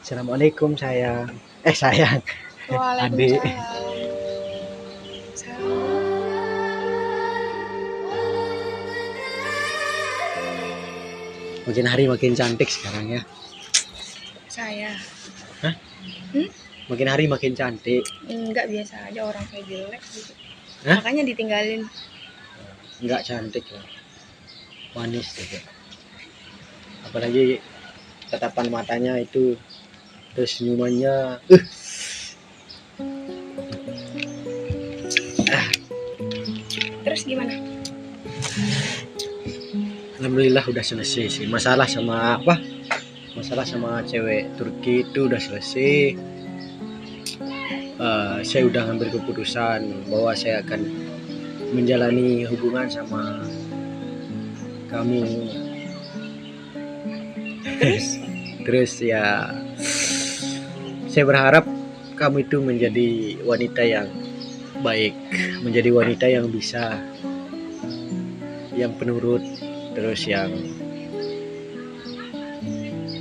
Assalamualaikum sayang. Sayang. Adik. Waalaikumsalam. Salam. Makin hari makin cantik sekarang ya. Saya. Hah? Hmm? Makin hari makin cantik. Enggak, biasa aja, orang saya jelek gitu. Hah? Makanya ditinggalin. Enggak cantik ya. Manis juga. Apalagi tatapan matanya itu, terus senyumannya. Terus gimana? Alhamdulillah udah selesai sih. Masalah sama apa? Masalah sama cewek Turki itu udah selesai. Saya udah ngambil keputusan bahwa saya akan menjalani hubungan sama kamu. Terus ya, saya berharap kamu itu menjadi wanita yang baik, menjadi wanita yang bisa, yang penurut, terus yang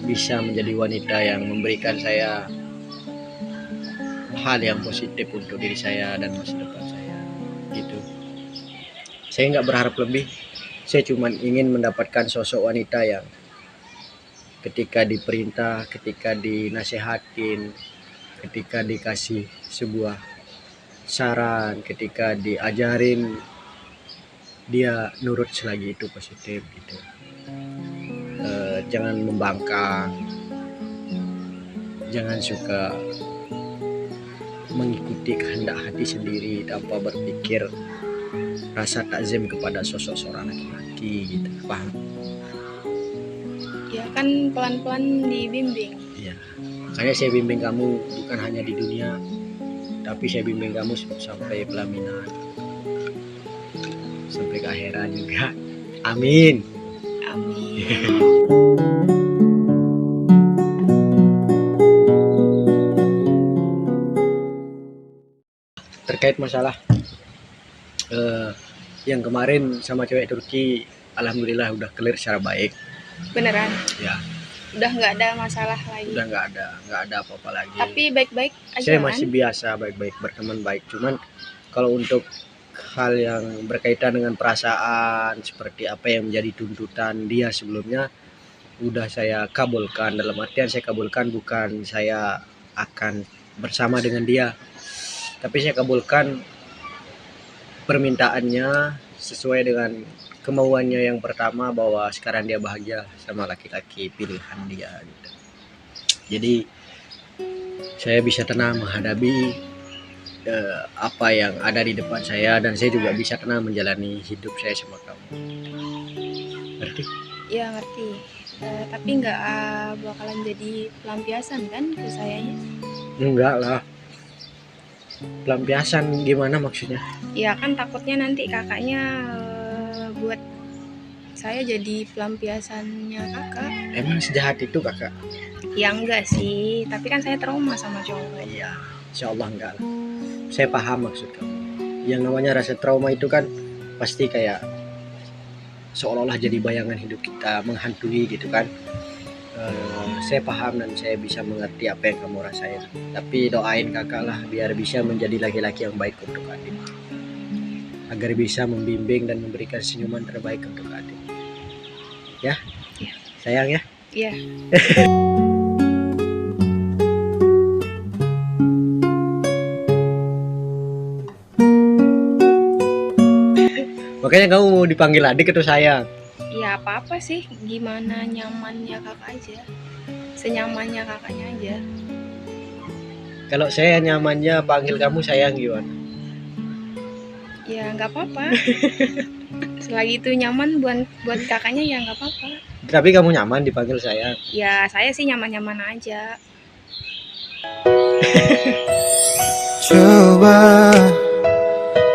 bisa menjadi wanita yang memberikan saya hal yang positif untuk diri saya dan masa depan saya gitu. Saya nggak berharap lebih, saya cuma ingin mendapatkan sosok wanita yang ketika diperintah, ketika dinasehatin, ketika dikasih sebuah saran, ketika diajarin, dia nurut selagi itu positif gitu. Jangan membangkang, jangan suka mengikuti kehendak hati sendiri tanpa berpikir rasa takzim kepada sosok seorang laki-laki gitu. Paham? Ya kan pelan-pelan dibimbing. Iya. Makanya saya bimbing kamu bukan hanya di dunia, tapi saya bimbing kamu sampai pelaminan, sampai ke akhirat juga. Amin. Amin. Terkait masalah yang kemarin sama cewek Turki, alhamdulillah udah clear secara baik. Beneran? Ya. Udah nggak ada masalah lagi? Udah nggak ada apa-apa lagi. Tapi baik-baik aja saya kan? masih biasa, baik-baik, berteman baik. Cuman kalau untuk hal yang berkaitan dengan perasaan, seperti apa yang menjadi tuntutan dia sebelumnya, udah saya kabulkan. Dalam artian saya kabulkan bukan saya akan bersama dengan dia, tapi saya kabulkan permintaannya sesuai dengan kemauannya yang pertama, bahwa sekarang dia bahagia sama laki-laki pilihan dia gitu. Jadi saya bisa tenang menghadapi apa yang ada di depan saya, dan saya juga bisa tenang menjalani hidup saya sama kamu. Ngerti? Ya ngerti. Tapi nggak bakalan jadi pelampiasan kan ke sayanya? Enggak lah. Pelampiasan gimana maksudnya? Ya kan takutnya nanti kakaknya buat saya jadi pelampiasannya kakak. Emang sejahat itu kakak? Ya enggak sih, tapi kan saya trauma sama cowok. Iya, insya Allah enggak lah. Saya paham maksud kamu. Yang namanya rasa trauma itu kan pasti kayak seolah-olah jadi bayangan hidup kita, menghantui gitu kan. Saya paham dan saya bisa mengerti apa yang kamu rasain. Tapi doain kakak lah biar bisa menjadi laki-laki yang baik untuk adik, agar bisa membimbing dan memberikan senyuman terbaik untuk adik. Ya? Ya. Sayang ya? Iya. Makanya kamu dipanggil adik atau sayang? Ya apa-apa sih, gimana nyamannya kakak aja. Senyamannya kakaknya aja. Kalau saya nyamannya panggil kamu sayang gimana? Ya nggak apa-apa. Selagi itu nyaman buat kakaknya ya nggak apa-apa. Tapi kamu nyaman dipanggil sayang? Ya saya sih nyaman-nyaman aja. Coba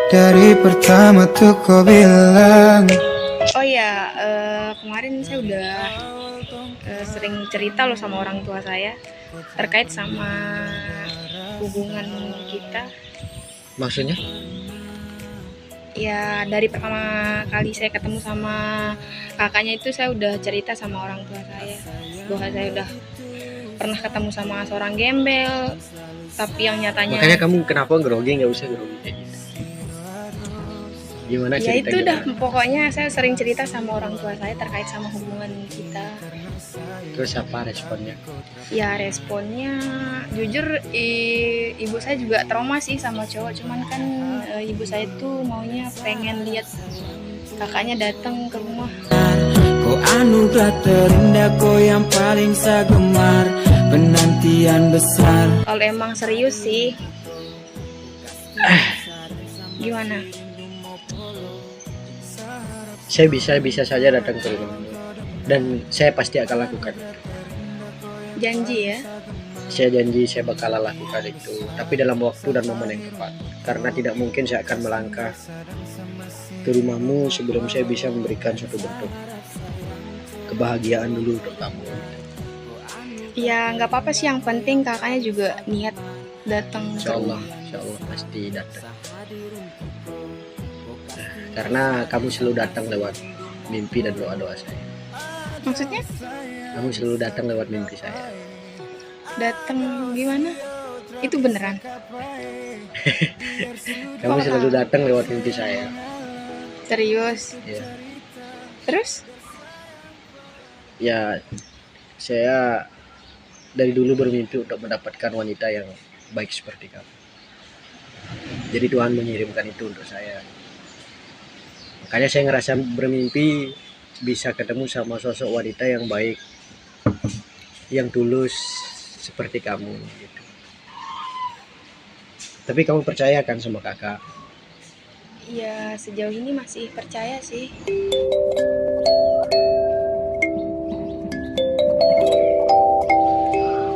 dari pertama tuh kau bilang. Oh ya, kemarin saya udah sering cerita loh sama orang tua saya terkait sama hubungan kita. Maksudnya? Ya dari pertama kali saya ketemu sama kakaknya itu saya udah cerita sama orang tua saya bahwa saya udah pernah ketemu sama seorang gembel, tapi yang nyatanya Makanya kamu kenapa grogi, nggak usah grogi kayak gitu. Gimana ya cerita itu dah, gimana? pokoknya saya sering cerita sama orang tua saya terkait sama hubungan kita. Terus apa responnya? Ya responnya jujur ibu saya juga trauma sih sama cowok, cuman kan ibu saya tuh maunya pengen lihat kakaknya datang ke rumah. Kau anugerah terindah, kau yang paling saya gemar, penantian besar. Kalau emang serius sih gimana? Saya bisa saja datang ke rumahmu dan saya pasti akan lakukan. Janji ya. Saya janji saya bakal lakukan itu, tapi dalam waktu dan momen yang tepat. Karena tidak mungkin saya akan melangkah ke rumahmu sebelum saya bisa memberikan suatu bentuk kebahagiaan dulu untuk kamu. Ya nggak apa-apa sih, yang penting kakaknya juga niat datang ke Insya rumah. Allah pasti datang. Karena kamu selalu datang lewat mimpi dan doa-doa saya. Maksudnya Kamu selalu datang lewat mimpi saya. datang gimana? Itu beneran? Kamu selalu datang lewat mimpi saya. Serius? Ya, Terus? ya saya dari dulu bermimpi untuk mendapatkan wanita yang baik seperti kamu. Jadi Tuhan mengirimkan itu untuk saya. Makanya saya ngerasa bermimpi bisa ketemu sama sosok wanita yang baik, yang tulus seperti kamu gitu. Tapi kamu percaya kan sama kakak? Ya sejauh ini masih percaya sih.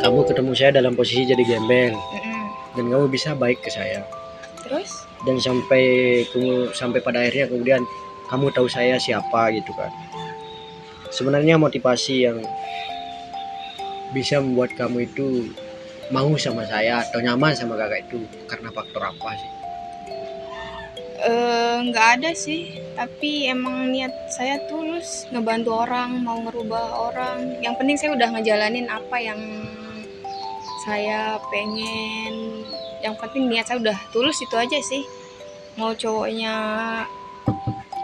Kamu ketemu saya dalam posisi jadi gembel Mm-mm. dan kamu bisa baik ke saya. Terus? Dan sampai pada akhirnya kemudian kamu tahu saya siapa gitu kan. Sebenarnya motivasi yang bisa membuat kamu itu mau sama saya atau nyaman sama kakak itu karena faktor apa sih? Nggak ada sih, tapi emang niat saya tulus ngebantu orang, mau ngerubah orang. Yang penting saya udah ngejalanin apa yang saya pengen. Yang penting niat saya udah tulus, itu aja sih. Mau cowoknya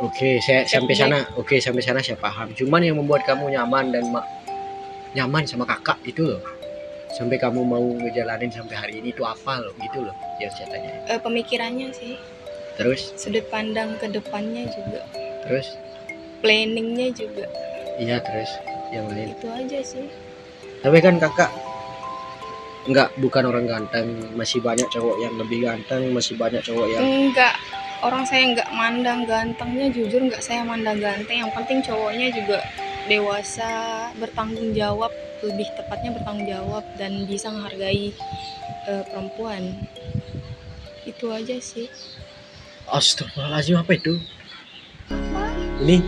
Oke, sampai sana saya paham. Cuman yang membuat kamu nyaman dan nyaman sama kakak itu loh. Sampai kamu mau ngejalanin sampai hari ini itu apa loh gitu loh yang saya tanya. pemikirannya sih, Terus sudut pandang ke depannya juga, terus planningnya juga, iya terus yang lain. itu aja sih. Tapi kan kakak bukan orang ganteng, masih banyak cowok yang lebih ganteng, masih banyak cowok yang Enggak, orang saya nggak mandang gantengnya, jujur nggak saya mandang ganteng. Yang penting cowoknya juga dewasa, bertanggung jawab, lebih tepatnya bertanggung jawab dan bisa menghargai perempuan. Itu aja sih. Astagfirullahaladzim, apa itu? Ini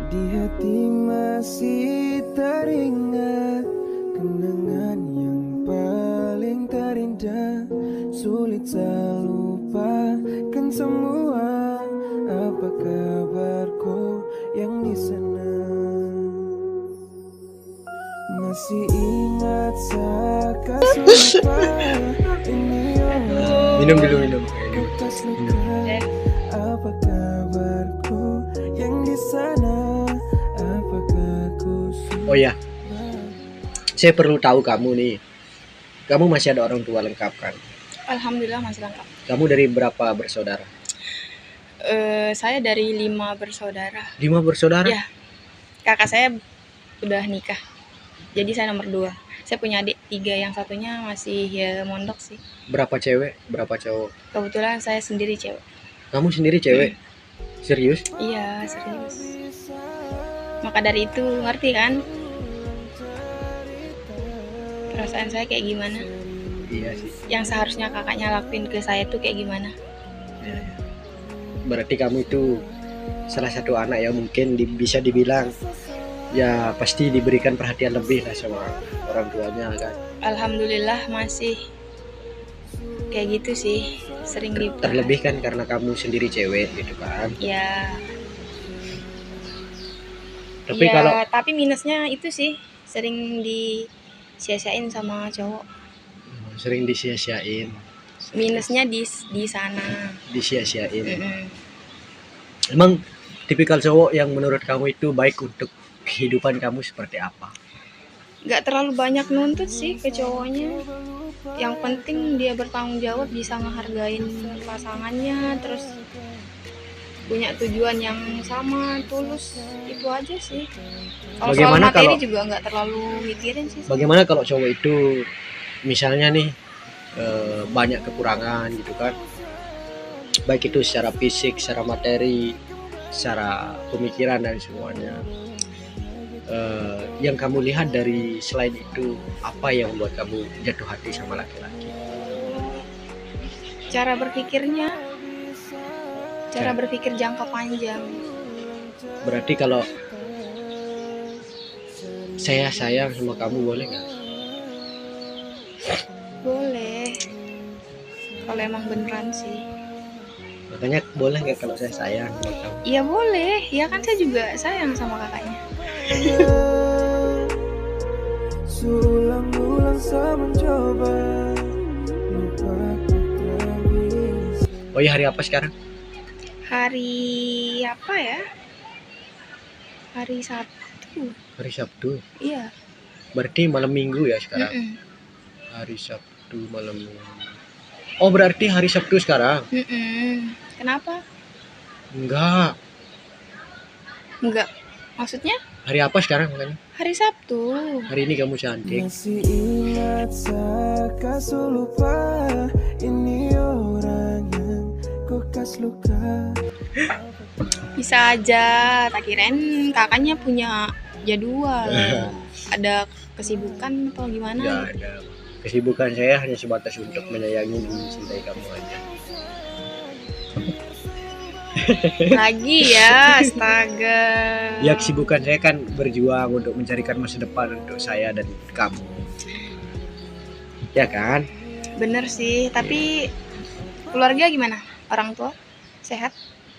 Di hati masih teringat kenangan yang paling terindah, sulit saya lupakan semua. Apa kabarku yang di sana? Masih ingat saat lupa ini minum dulu minum. bekas luka. Apa kabarku yang di sana? Apakah ku Oh ya, saya perlu tahu kamu nih. Kamu masih ada orang tua lengkap kan? Alhamdulillah masih lengkap. Kamu dari berapa bersaudara? Saya dari 5 bersaudara. 5 bersaudara? Ya, kakak saya udah nikah, jadi saya nomor 2. Saya punya adik 3, yang satunya masih ya mondok sih. Berapa cewek, berapa cowok? Kebetulan saya sendiri cewek. Kamu sendiri cewek? Serius? Iya, serius. Maka dari itu, ngerti kan perasaan saya kayak gimana? Iya sih. Yang seharusnya kakaknya lakuin ke saya tuh kayak gimana? Berarti kamu itu salah satu anak yang mungkin bisa dibilang ya pasti diberikan perhatian lebih lah sama orang tuanya kan. Alhamdulillah masih kayak gitu sih, sering Terlebih kan karena kamu sendiri cewek gitu kan. Ya. Tapi Ya, kalau tapi minusnya itu sih, sering disia-siain sama cowok. Sering disia-siain, Minusnya di sana. disia-siain. Mm-mm. Emang tipikal cowok yang menurut kamu itu baik untuk kehidupan kamu seperti apa? Gak terlalu banyak nuntut sih ke cowoknya. Yang penting dia bertanggung jawab, bisa ngehargain pasangannya, terus punya tujuan yang sama, tulus. Itu aja sih. Kalau soal Bagaimana materi kalau- juga nggak terlalu mikirin sih. Bagaimana kalau cowok itu misalnya nih banyak kekurangan gitu kan, baik itu secara fisik, secara materi, secara pemikiran dan semuanya. Yang kamu lihat dari selain itu, apa yang membuat kamu jatuh hati sama laki-laki? Cara berpikirnya, cara berpikir jangka panjang. Berarti kalau saya sayang sama kamu boleh nggak? Boleh. Kalau emang beneran sih. Makanya boleh nggak kalau saya sayang sama kamu? Iya boleh. Ya kan saya juga sayang sama kakaknya. Sulang-ulang saya mencoba lupa ku tak bisa. Oh iya, hari apa sekarang? Hari apa ya? Hari Sabtu. Hari Sabtu. Iya. Berarti malam minggu ya sekarang? Mm-mm. Hari Sabtu malam minggu. Oh berarti hari Sabtu sekarang? Mm-mm. Kenapa? Enggak. Enggak. Maksudnya? Hari apa sekarang makanya? Hari Sabtu. Hari ini kamu cantik. Masih ingat saya lupa ini orang yang kau kas luka. Bisa aja. Tak kirain kakaknya punya jadwal. Ada kesibukan atau gimana? Enggak ada. Kesibukan saya hanya sebatas untuk menyayangi dan mencintai kamu aja. Lagi ya, astaga. Ya kesibukan saya kan berjuang untuk mencarikan masa depan untuk saya dan kamu. Ya kan? Bener sih, tapi keluarga gimana? Orang tua sehat?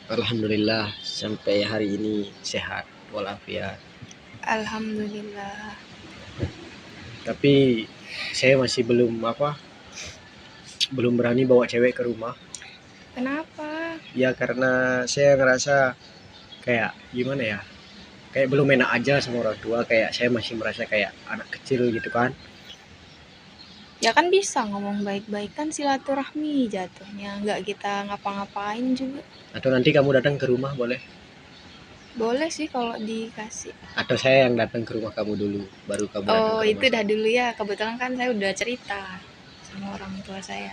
Alhamdulillah sampai hari ini sehat walafiat. Alhamdulillah. Tapi saya masih belum berani bawa cewek ke rumah. Kenapa? Ya karena saya ngerasa kayak gimana ya, kayak belum enak aja sama orang tua, kayak saya masih merasa kayak anak kecil gitu kan. Ya kan bisa ngomong baik-baik, kan silaturahmi jatuhnya, nggak kita ngapa-ngapain juga. Atau nanti kamu datang ke rumah boleh? Boleh sih kalau dikasih. Atau saya yang datang ke rumah kamu dulu baru kamu datang Oh ke itu rumah dah dulu ya, kebetulan kan saya udah cerita sama orang tua saya.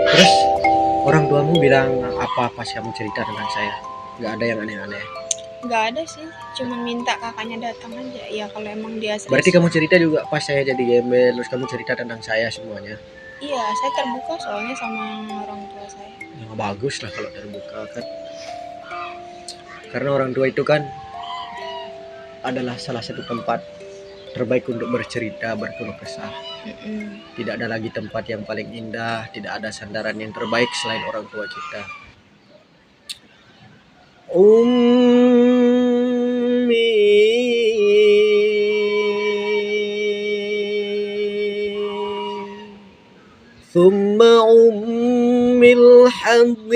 Terus orang tuamu bilang apa pas kamu cerita tentang saya? Nggak ada yang aneh-aneh. Nggak ada sih, cuman minta kakaknya datang aja. Ya kalau emang dia serius. Berarti kamu cerita juga pas saya jadi gembel, terus kamu cerita tentang saya semuanya. Iya, saya terbuka soalnya sama orang tua saya. Ya, bagus lah kalau terbuka kan. Karena orang tua itu kan adalah salah satu tempat terbaik untuk bercerita, berkeluh kesah. Mm-mm. Tidak ada lagi tempat yang paling indah, tidak ada sandaran yang terbaik selain orang tua kita. ثم أمي الحظ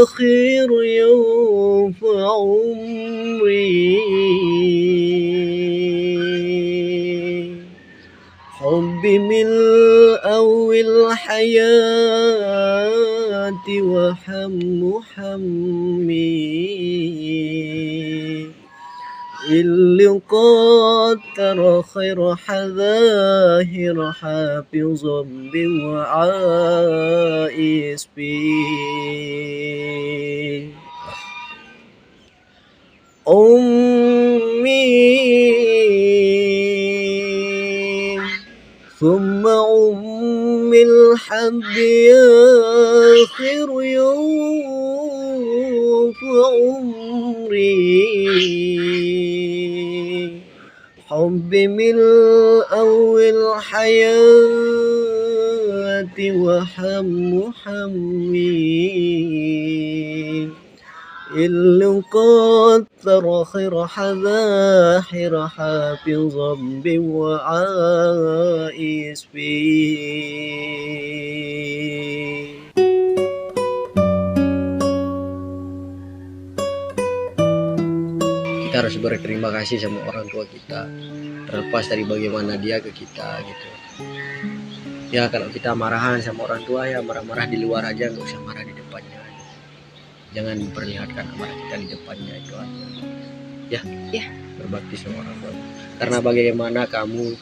آخر يوم عمري حب ملء الحياة وحم حمي اللقاء ترى خير حذاهر حافظا بوعاء اسمي أمي ثم أمي الحب آخر يوم عمري حب ملء الحياة وحم حمي إن قدر خير حذاحر حافظا بوعائس فيه. Kita harus berterima kasih sama orang tua kita, terlepas dari bagaimana dia ke kita gitu. Ya kalau kita marahan sama orang tua ya marah-marah di luar aja, nggak usah marah di depannya. Jangan memperlihatkan amarah kita di depannya, itu aja. Ya. Berbakti sama orang tua. Karena bagaimana kamu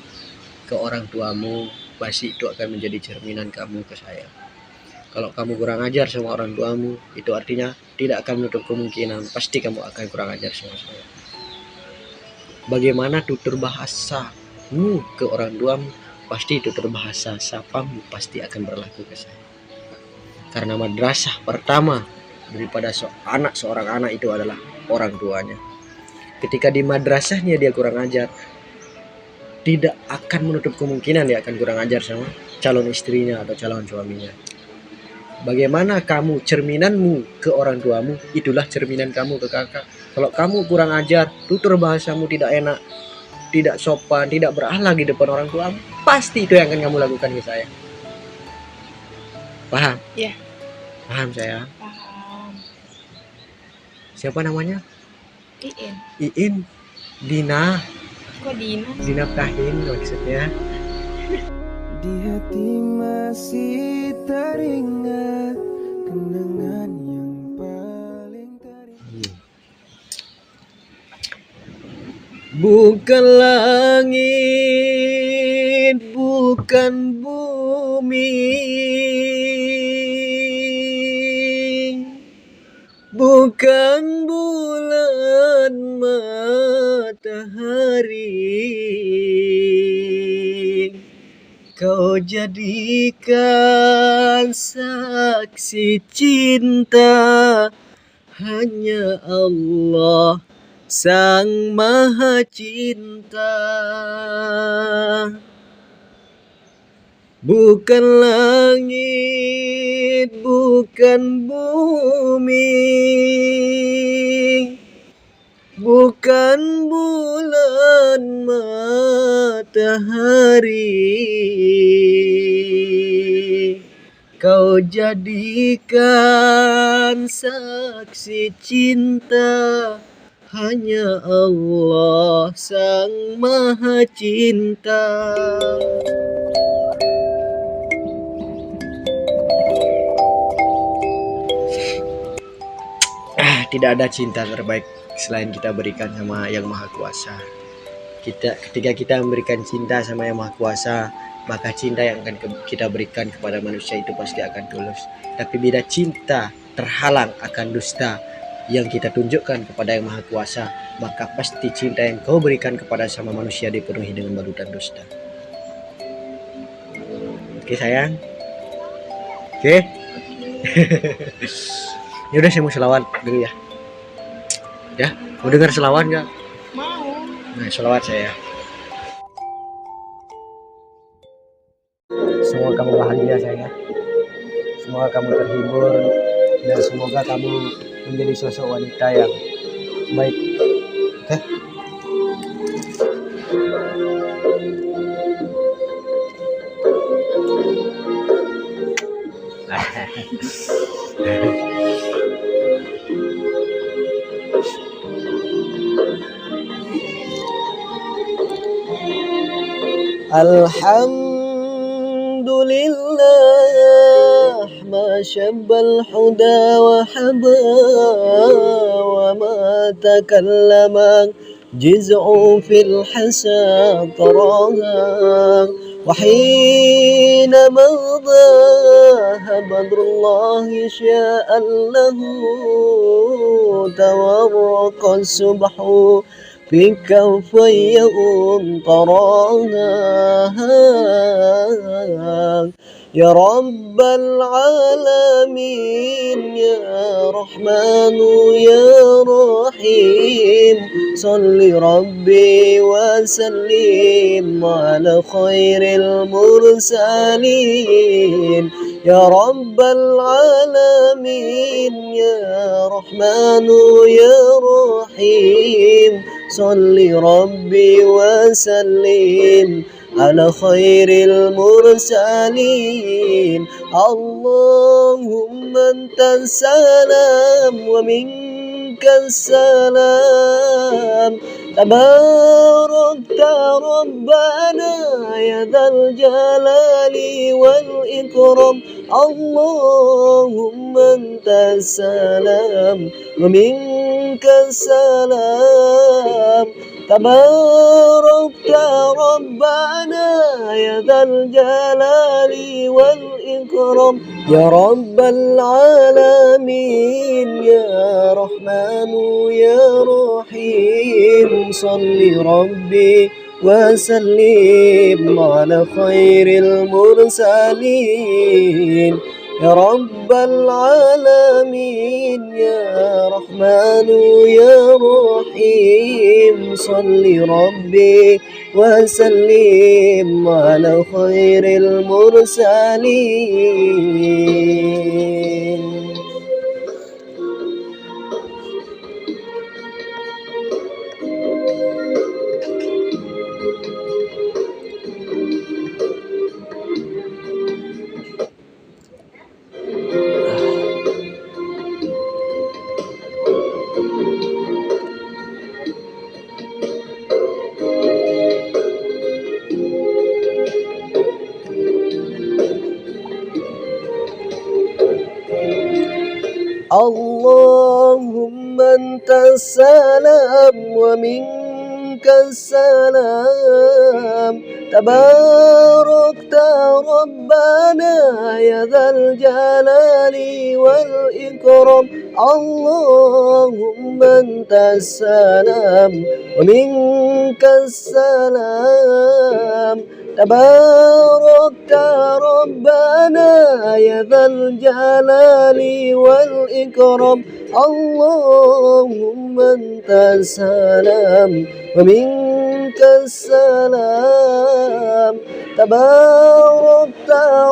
ke orang tuamu, pasti itu akan menjadi cerminan kamu ke saya. Kalau kamu kurang ajar sama orang tuamu, itu artinya tidak akan menutup kemungkinan pasti kamu akan kurang ajar sama saya. Bagaimana tutur bahasamu ke orang tuamu, pasti tutur bahasa sapamu pasti akan berlaku ke saya. Karena madrasah pertama daripada seorang anak itu adalah orang tuanya. Ketika di madrasahnya dia kurang ajar, tidak akan menutup kemungkinan dia akan kurang ajar sama calon istrinya atau calon suaminya. Bagaimana kamu cerminanmu ke orang tuamu, itulah cerminan kamu ke kakak. Kalau kamu kurang ajar, tutur bahasamu tidak enak, tidak sopan, tidak berakhlak di depan orang tuamu, pasti itu yang akan kamu lakukan ke saya. Paham? Iya. Paham saya. Paham. Siapa namanya? Iin. Dina. Kok Dina? Dinafkahin maksudnya. Di hati masih teringat kenangan yang paling teringat. Bukan langit, bukan bumi, bukan bulan matahari, kau jadikan saksi cinta hanya Allah Sang Maha Cinta. Bukan langit, bukan bumi, bukan bulan matahari, kau jadikan saksi cinta hanya Allah Sang Maha Cinta. Tidak ada cinta terbaik selain kita berikan sama Yang Maha Kuasa. Ketika kita memberikan cinta sama Yang Maha Kuasa, maka cinta yang akan kita berikan kepada manusia itu pasti akan tulus. Tapi bila cinta terhalang akan dusta yang kita tunjukkan kepada Yang Maha Kuasa, maka pasti cinta yang kau berikan kepada sama manusia dipenuhi dengan balutan dusta. Oke sayang. Oke. Ya udah, saya mau selawat dulu ya. Ya, mau dengar selawat nggak? Mau. Nah, selawat saya. Semoga kamu bahagia sayang. Semoga kamu terhibur dan semoga kamu menjadi sosok wanita yang baik. Oke? Alhamdulillah ma syabbal huda wa haba wa ma takallama jiz'u fil hasa taraha wa hina madha badrullahi sya'an lahu tawarraqa subhu في كفي طراها يا رب العالمين يا رحمن يا رحيم صل ربي وسلم على خير المرسلين يا رب العالمين يا رحمن يا رحيم صل ربي وسلم على خير المرسلين اللهم أنت السلام ومنك السلام تباركت ربنا يا ذا الجلال والإكرام اللهم أنت السلام ومنك السلام تباركت ربنا يا ذا الجلال والإكرام يا رب العالمين يا رحمن يا رحيم صل ربي وسلم على خير المرسلين يا رب العالمين يا رحمن يا رحيم صل ربي وسلم على خير المرسلين. اللهم أنت السلام ومنك السلام تباركت ربنا يا ذا الجلال والإكرام اللهم أنت السلام ومنك السلام تباركت ربنا يا ذا الجلال والإكرام اللهم أنت السلام ومنك السلام تباركت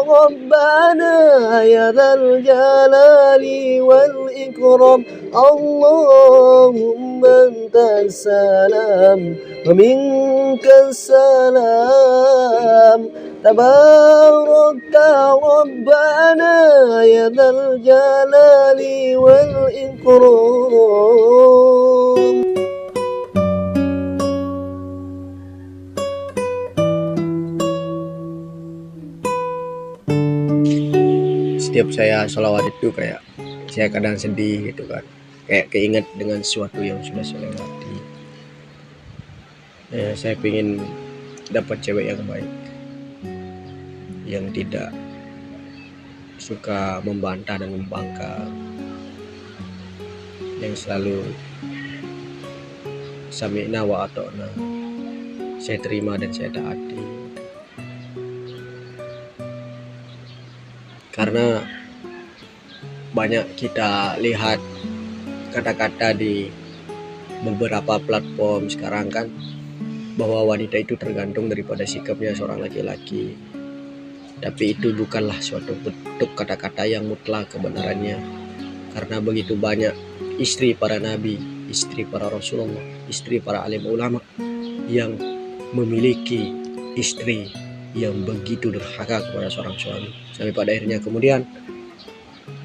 ربنا يا ذا الجلال والإكرام اللهم أنت السلام ومنك السلام تباركت ربنا يا ذا الجلال والإكرام. Setiap saya sholawat itu kayak saya kadang sedih gitu kan, kayak keinget dengan sesuatu yang sudah saya lewati. Saya pengen dapat cewek yang baik, yang tidak suka membantah dan membangkang, yang selalu sami'na wa ata'na, saya terima dan saya taati. Karena banyak kita lihat kata-kata di beberapa platform sekarang kan, bahwa wanita itu tergantung daripada sikapnya seorang laki-laki. Tapi itu bukanlah suatu bentuk kata-kata yang mutlak kebenarannya. Karena begitu banyak istri para nabi, istri para rasulullah, istri para alim ulama yang memiliki istri yang begitu durhaka kepada seorang suami, sampai pada akhirnya kemudian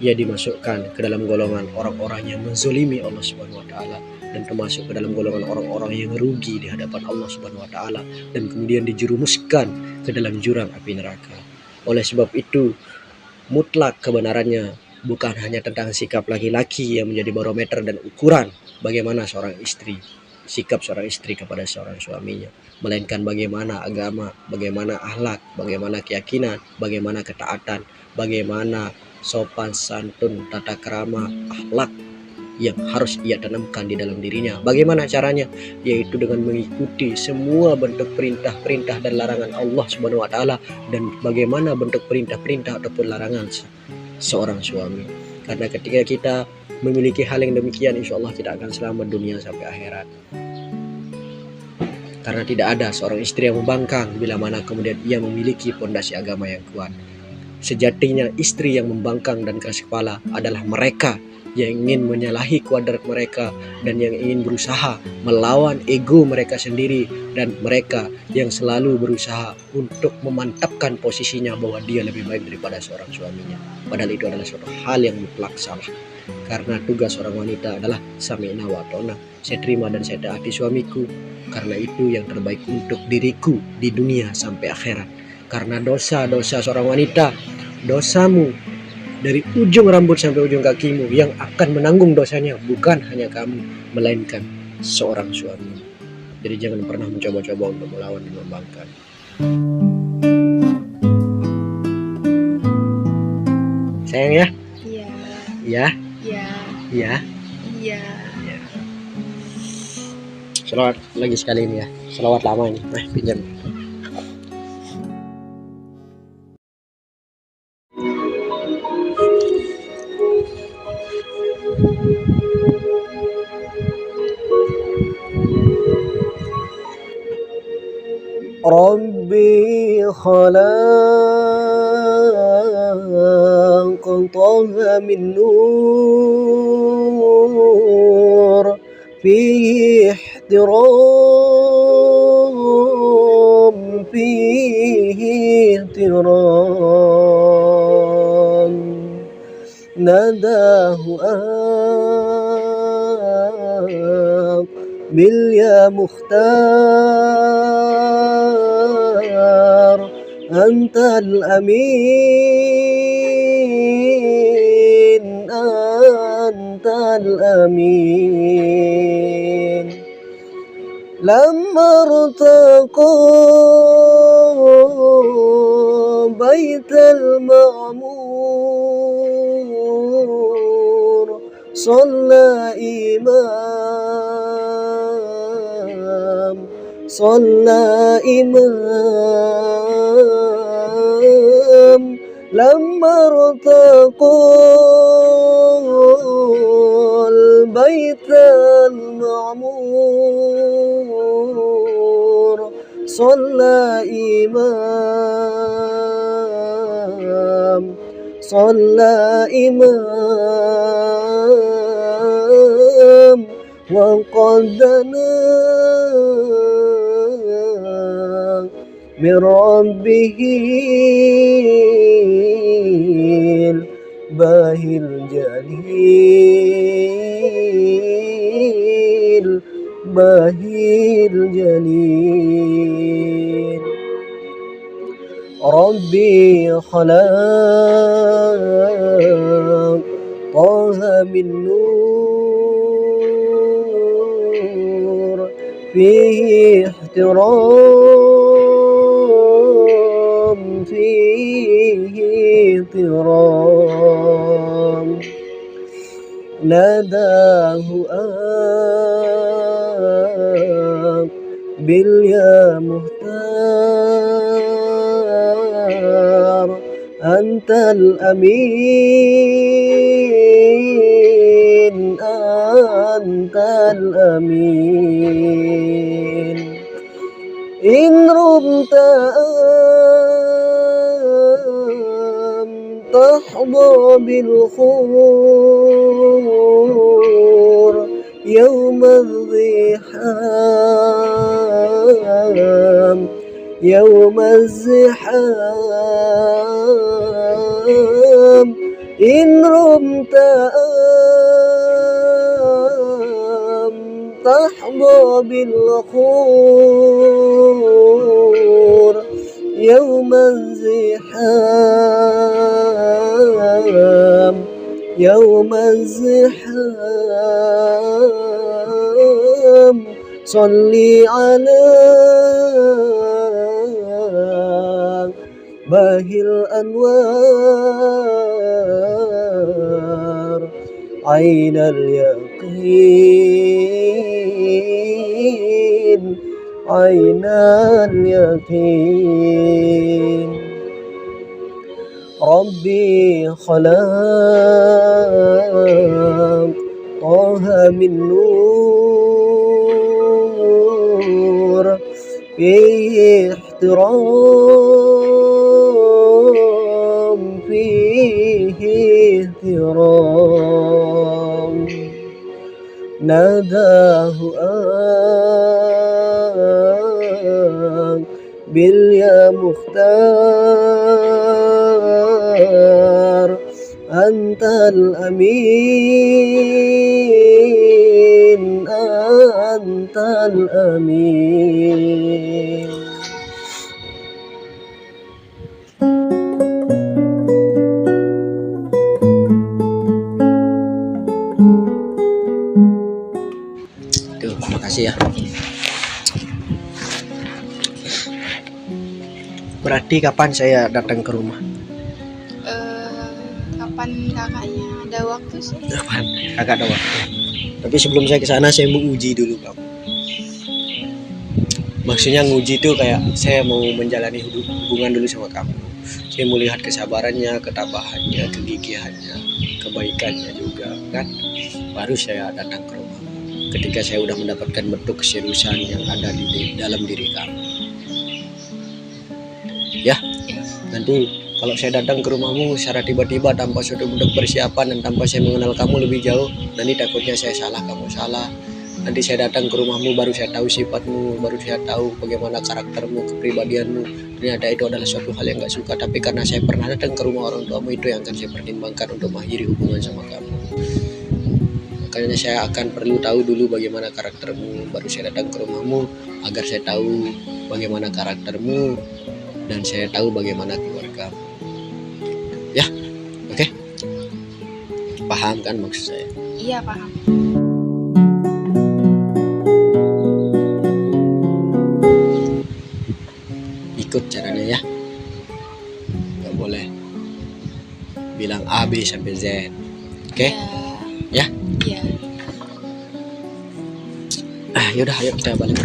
ia dimasukkan ke dalam golongan orang-orang yang menzolimi Allah Subhanahu wa taala, dan termasuk ke dalam golongan orang-orang yang rugi di hadapan Allah Subhanahu wa taala, dan kemudian dijerumuskan ke dalam jurang api neraka. Oleh sebab itu, mutlak kebenarannya bukan hanya tentang sikap laki-laki yang menjadi barometer dan ukuran bagaimana seorang istri, sikap seorang istri kepada seorang suaminya, melainkan bagaimana agama, bagaimana akhlak, bagaimana keyakinan, bagaimana ketaatan, bagaimana sopan santun, tata krama, akhlak yang harus ia tanamkan di dalam dirinya. Bagaimana caranya? Yaitu dengan mengikuti semua bentuk perintah-perintah dan larangan Allah Subhanahu wa taala, dan bagaimana bentuk perintah-perintah ataupun larangan seorang suami. Karena ketika kita memiliki hal yang demikian, insya Allah kita akan selamat dunia sampai akhirat. Karena tidak ada seorang istri yang membangkang bila mana kemudian ia memiliki pondasi agama yang kuat. Sejatinya istri yang membangkang dan keras kepala adalah mereka yang ingin menyalahi kuadrat mereka dan yang ingin berusaha melawan ego mereka sendiri, dan mereka yang selalu berusaha untuk memantapkan posisinya bahwa dia lebih baik daripada seorang suaminya. Padahal itu adalah suatu hal yang mutlak salah. Karena tugas seorang wanita adalah sami'na wa ata'na, saya terima dan saya taati suamiku, karena itu yang terbaik untuk diriku di dunia sampai akhirat. Karena dosa-dosa seorang wanita, dosamu dari ujung rambut sampai ujung kakimu, yang akan menanggung dosanya bukan hanya kamu, melainkan seorang suami. Jadi jangan pernah mencoba-coba untuk melawan dan membangkang. Sayang ya? Iya. Ya? Iya. Ya? Iya. Ya. Selawat lagi sekali ini ya. Selawat lama ini. Pinjam. ربي خلق طه من نور فيه احترام فيه احترام ناداه باليا مختار أنت الأمين أنت الأمين لما ارتقوا بيت المعمور صلى إمام لما ارتقوا البيت المعمور صلى إمام وقد دنا من ربه الباهي الجليل ربي خلق طه من نور فيه احترام ناداه باليا مختار أنت الأمين أنت الأمين إن رمت أن تحظى بالخور يوم الزحام إن رمت أن تحظى بالخور يوم الزحام صلي على باهي الأنوار عين اليقين الصالحين عين اليقين ربي خلق طه من نور فيه احترام فيه احترام ناداه باليا مختار أنت الأمين أنت الأمين. Tuh, makasih ya. Berarti kapan saya datang ke rumah? Kapan kakaknya ada waktu sih? Kapan? Kakak ada waktu. Tapi sebelum saya ke sana saya mau uji dulu kamu. Maksudnya nguji itu kayak saya mau menjalani hubungan dulu sama kamu. Saya mau lihat kesabarannya, ketabahannya, kegigihannya, kebaikannya juga kan. Baru saya datang ke rumah. Ketika saya udah mendapatkan bentuk keseriusan yang ada di dalam diri kamu. Ya, nanti kalau saya datang ke rumahmu secara tiba-tiba tanpa suatu bentuk persiapan dan tanpa saya mengenal kamu lebih jauh, nanti takutnya saya salah, kamu salah. Nanti saya datang ke rumahmu baru saya tahu sifatmu, baru saya tahu bagaimana karaktermu, kepribadianmu. Ternyata itu adalah suatu hal yang gak suka, tapi karena saya pernah datang ke rumah orang tuamu, itu yang akan saya pertimbangkan untuk mengakhiri hubungan sama kamu. Makanya saya akan perlu tahu dulu bagaimana karaktermu, baru saya datang ke rumahmu agar saya tahu bagaimana karaktermu dan saya tahu bagaimana keluargamu. Ya, oke? Paham kan maksud saya? Iya, paham. Ikut caranya ya. Gak boleh bilang A, B sampai Z. Oke? Ya? Iya. Yaudah, ayo kita balik.